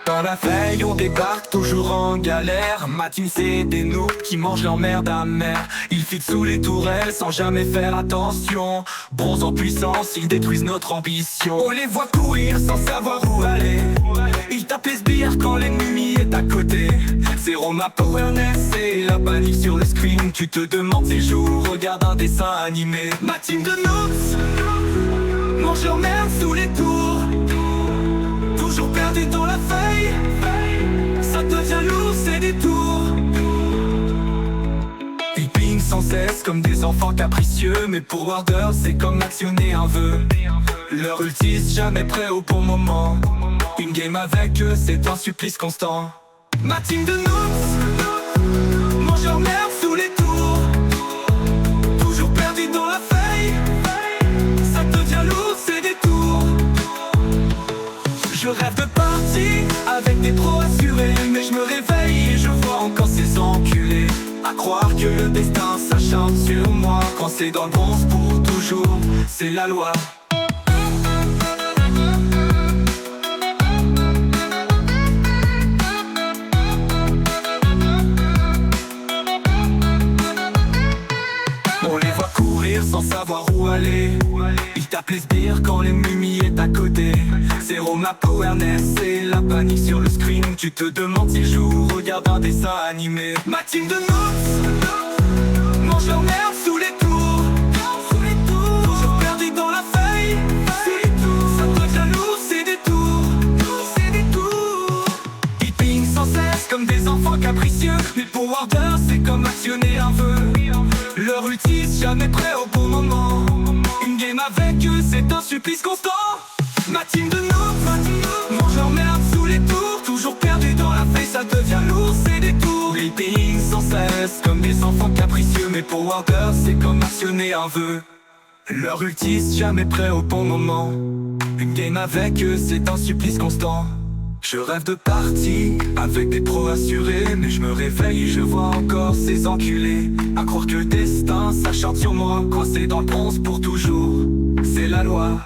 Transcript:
Dans la veille on débarque toujours en galère. Matine c'est des noobs qui mangent leur merde amère. Ils filent sous les tourelles sans jamais faire attention. Bons en puissance, ils détruisent notre ambition. On les voit courir sans savoir où aller. Ils tapent les sbires quand l'ennemi est à côté. Zéro map awareness et la panique sur le screen. Tu te demandes ces jours, regarde un dessin animé. Ma team de noobs mange leur merde sous les tours. Toujours perdu dans la feuille, ça devient lourd, c'est des tours. Ils pingent sans cesse comme des enfants capricieux. Mais pour Warder c'est comme actionner un vœu. Leur ultise jamais prêt au bon moment. Une game avec eux c'est un supplice constant. Ma team de noobs mange leur merde sous les tours. Toujours perdu dans la feuille, ça devient lourd, c'est des tours. Je rêve de partie avec des pros assurés. Mais je me réveille et je vois encore ces enculés. À croire que le destin s'acharne sur moi. Quand c'est dans le bronze pour toujours, c'est la loi. On les voit courir sans savoir où aller. Ils tapent les sbires quand l'ennemi est à côté. Zéro map awareness et la panique sur le screen. Tu te demandes s'ils jouent, regarde un dessin animé. Ma team de noobs mange leur merde sous les tours. Toujours perdu dans la feuille, ça devient lourd, c'est des tours. Ils pingent sans cesse comme des enfants capricieux. Mais pour Warder c'est comme actionner un vœu. Leur utilise jamais prêt au bon moment. Une game avec eux c'est un supplice constant. Ma team de noobs mange leur merde sous les tours. Toujours perdu dans la feuille, ça devient lourd, c'est des tours. Ils pingent sans cesse comme des enfants capricieux. Mais pour Warder c'est comme actionner un vœu. Leur utilise jamais prêt au bon moment. Une game avec eux c'est un supplice constant. Je rêve de partie avec des pros assurés. Mais je me réveille et je vois encore ces enculés. À croire que le destin s'acharne sur moi. Coincé dans le bronze pour toujours, c'est la loi.